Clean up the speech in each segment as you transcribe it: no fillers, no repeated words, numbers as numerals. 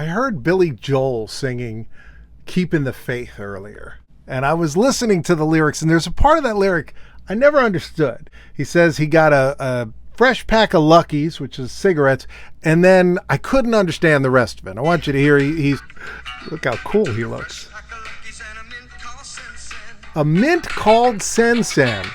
I heard Billy Joel singing Keeping the Faith earlier, and I was listening to the lyrics, and there's a part of that lyric I never understood. He says he got a fresh pack of Luckies, which is cigarettes, and then I couldn't understand the rest of it. I want you to hear he's look how cool he looks. A mint called Sen-Sen.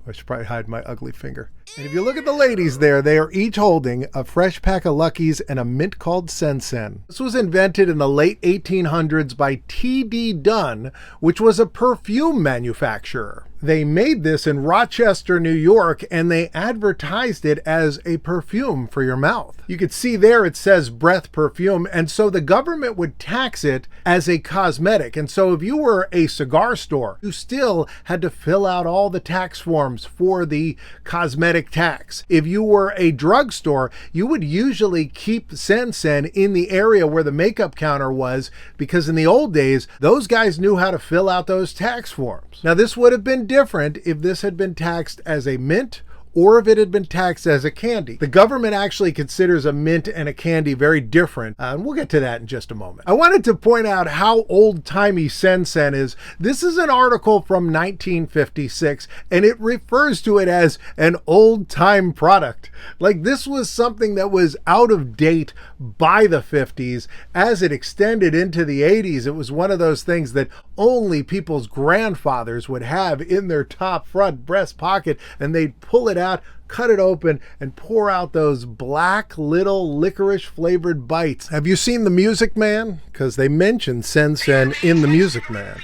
I should probably hide my ugly finger. And if you look at the ladies there, they are each holding a fresh pack of Luckies and a mint called Sen-Sen. This was invented in the late 1800s by T.D. Dunn, which was a perfume manufacturer. They made this in Rochester, New York, and they advertised it as a perfume for your mouth. You could see there it says breath perfume, and so the government would tax it as a cosmetic. And so if you were a cigar store, you still had to fill out all the tax forms for the cosmetic tax. If you were a drugstore, you would usually keep Sen-Sen in the area where the makeup counter was, because in the old days, those guys knew how to fill out those tax forms. Now, this would have been different if this had been taxed as a mint or if it had been taxed as a candy. The government actually considers a mint and a candy very different, and we'll get to that in just a moment. I wanted to point out how old-timey Sen-Sen is. This is an article from 1956, and it refers to it as an old-time product. Like, this was something that was out of date by the 50s. As it extended into the 80s, it was one of those things that only people's grandfathers would have in their top front breast pocket, and they'd pull it out, cut it open, and pour out those black little licorice flavored bites. Have you seen The Music Man? Because they mentioned Sen-Sen in The Music Man.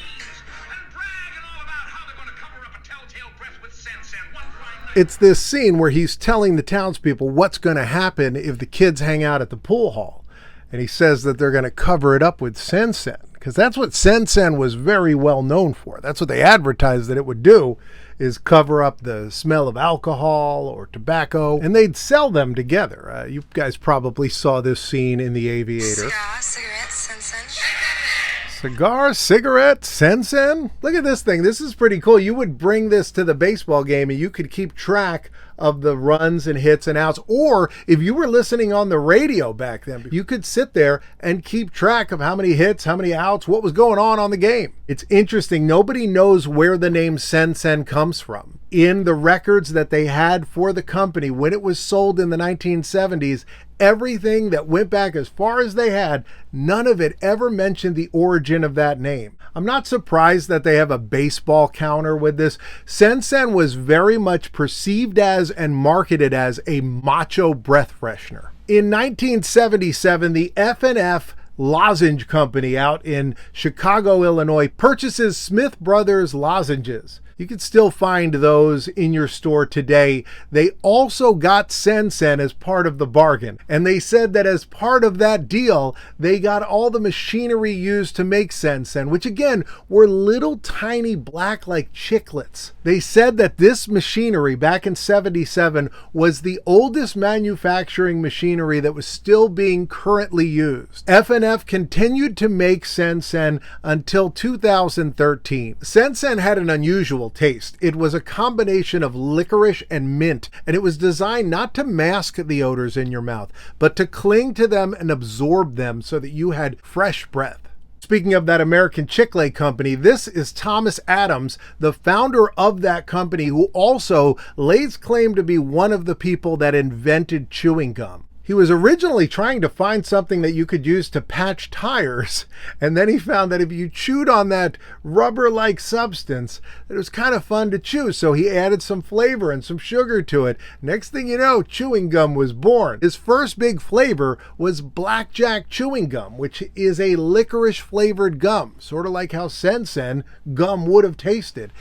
It's this scene where he's telling the townspeople what's going to happen if the kids hang out at the pool hall. And he says that they're going to cover it up with Sen-Sen, because that's what Sen-Sen was very well known for. That's what they advertised that it would do, is cover up the smell of alcohol or tobacco, and they'd sell them together. You guys probably saw this scene in The Aviator. Cigar, cigarette, Sen-Sen. Cigar, cigarette, Sen-Sen? Look at this thing. This is pretty cool. You would bring this to the baseball game and you could keep track of the runs and hits and outs. Or if you were listening on the radio back then, you could sit there and keep track of how many hits, how many outs, what was going on the game. It's interesting. Nobody knows where the name Sen-Sen comes from. In the records that they had for the company when it was sold in the 1970s, everything that went back as far as they had, none of it ever mentioned the origin of that name. I'm not surprised that they have a baseball counter with this. Sen-Sen was very much perceived as and marketed as a macho breath freshener. In 1977, the F&F Lozenge Company out in Chicago, Illinois, purchases Smith Brothers lozenges. You can still find those in your store today. They also got Sen-Sen as part of the bargain. And they said that as part of that deal, they got all the machinery used to make Sen-Sen, which again, were little tiny black like chiclets. They said that this machinery back in 77 was the oldest manufacturing machinery that was still being currently used. F&F continued to make Sen-Sen until 2013. Sen-Sen had an unusual taste. It was a combination of licorice and mint, and it was designed not to mask the odors in your mouth, but to cling to them and absorb them so that you had fresh breath. Speaking of that American Chicle company, this is Thomas Adams, the founder of that company, who also lays claim to be one of the people that invented chewing gum. He was originally trying to find something that you could use to patch tires, and then he found that if you chewed on that rubber-like substance, it was kind of fun to chew, so he added some flavor and some sugar to it. Next thing you know, chewing gum was born. His first big flavor was blackjack chewing gum, which is a licorice-flavored gum, sort of like how Sen-Sen gum would have tasted.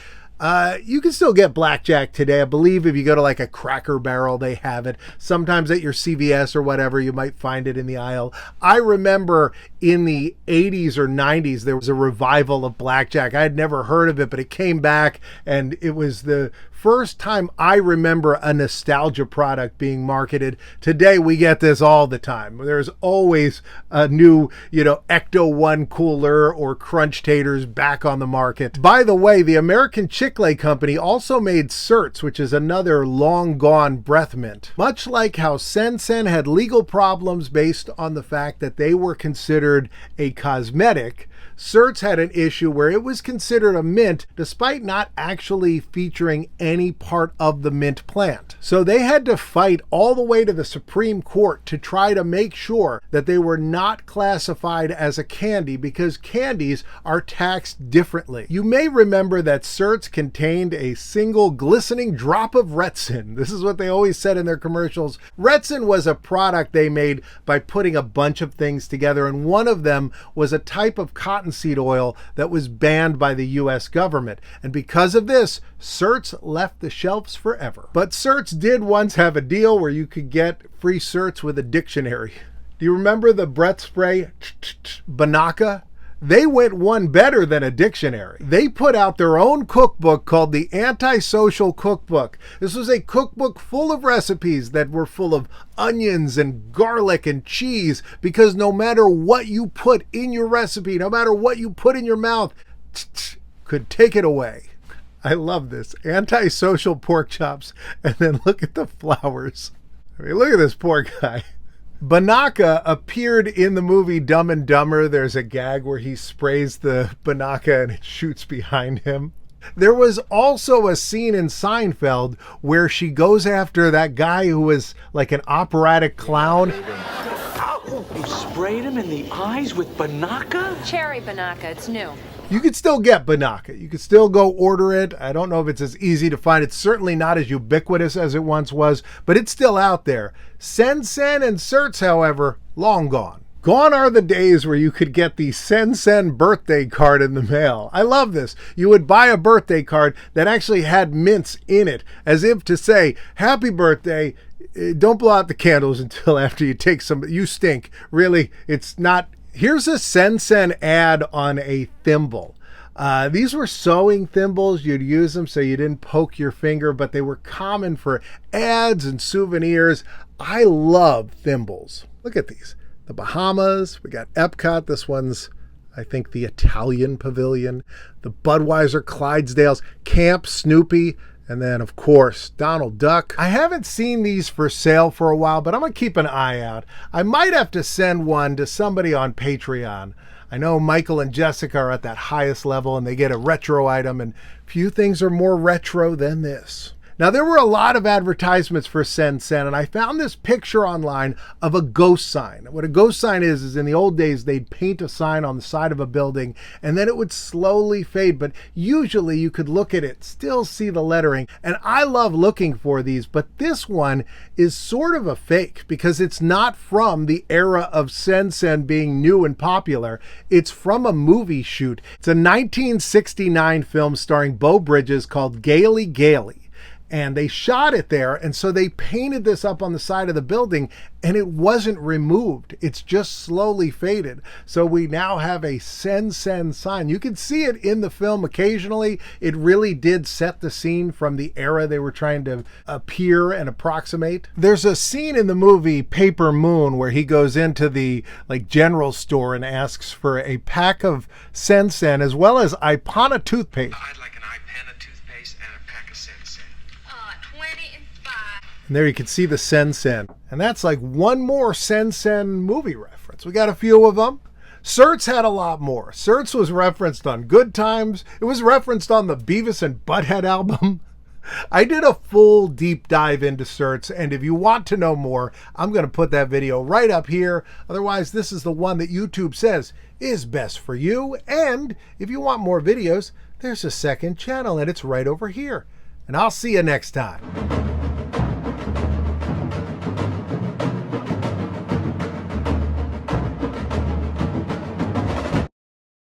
You can still get blackjack today. I believe if you go to like a Cracker Barrel, they have it. Sometimes at your CVS or whatever, you might find it in the aisle. I remember in the 80s or 90s, there was a revival of blackjack. I had never heard of it, but it came back and it was the first time I remember a nostalgia product being marketed. Today we get this all the time. There's always a new, Ecto-1 cooler or Crunch Taters back on the market. By the way, the American Chick-fil-A company also made Certs, which is another long gone breath mint. Much like how Sen-Sen had legal problems based on the fact that they were considered a cosmetic, Certs had an issue where it was considered a mint despite not actually featuring any part of the mint plant. So they had to fight all the way to the Supreme Court to try to make sure that they were not classified as a candy, because candies are taxed differently. You may remember that Certs contained a single glistening drop of Retsin. This is what they always said in their commercials. Retsin was a product they made by putting a bunch of things together, and one of them was a type of cottonseed oil that was banned by the US government. And because of this, Certs left the shelves forever. But Certs did once have a deal where you could get free Certs with a dictionary. Do you remember the breath spray Banaka? They went one better than a dictionary. They put out their own cookbook called the Antisocial Cookbook. This was a cookbook full of recipes that were full of onions and garlic and cheese, because no matter what you put in your recipe, no matter what you put in your mouth, could take it away. I love this. Antisocial pork chops, and then look at the flowers. I mean, look at this poor guy. Banaka appeared in the movie Dumb and Dumber. There's a gag where he sprays the Banaka and it shoots behind him. There was also a scene in Seinfeld where she goes after that guy who was like an operatic clown. You sprayed him in the eyes with Banaka? Cherry Banaka, it's new. You could still get Banaka. You could still go order it. I don't know if it's as easy to find. It's certainly not as ubiquitous as it once was, but it's still out there. Sen-Sen and Certs, however, long gone. Gone are the days where you could get the Sen-Sen birthday card in the mail. I love this. You would buy a birthday card that actually had mints in it, as if to say, happy birthday, don't blow out the candles until after you take some, you stink. Really, it's not. Here's a Sen-Sen ad on a thimble. These were sewing thimbles. You'd use them so you didn't poke your finger, but they were common for ads and souvenirs. I love thimbles. Look at these. The Bahamas. We got Epcot. This one's, I think, the Italian Pavilion. The Budweiser Clydesdales. Camp Snoopy. And then, of course, Donald Duck. I haven't seen these for sale for a while, but I'm going to keep an eye out. I might have to send one to somebody on Patreon. I know Michael and Jessica are at that highest level, and they get a retro item, and few things are more retro than this. Now, there were a lot of advertisements for Sen-Sen, and I found this picture online of a ghost sign. What a ghost sign is in the old days, they'd paint a sign on the side of a building, and then it would slowly fade, but usually you could look at it, still see the lettering, and I love looking for these, but this one is sort of a fake, because it's not from the era of Sen-Sen being new and popular. It's from a movie shoot. It's a 1969 film starring Beau Bridges called Gaily Gaily. And they shot it there, and so they painted this up on the side of the building, and it wasn't removed. It's just slowly faded. So we now have a Sen-Sen sign. You can see it in the film occasionally. It really did set the scene from the era they were trying to appear and approximate. There's a scene in the movie Paper Moon where he goes into the general store and asks for a pack of Sen-Sen as well as Ipana toothpaste. I'd like an Ipana toothpaste and a pack of Sen-Sen. 25. And there you can see the Sen-Sen. And that's like one more Sen-Sen movie reference. We got a few of them. Certs had a lot more. Certs was referenced on Good Times. It was referenced on the Beavis and Butthead album. I did a full deep dive into Certs, and if you want to know more, I'm going to put that video right up here. Otherwise, this is the one that YouTube says is best for you. And if you want more videos, there's a second channel, and it's right over here. And I'll see you next time.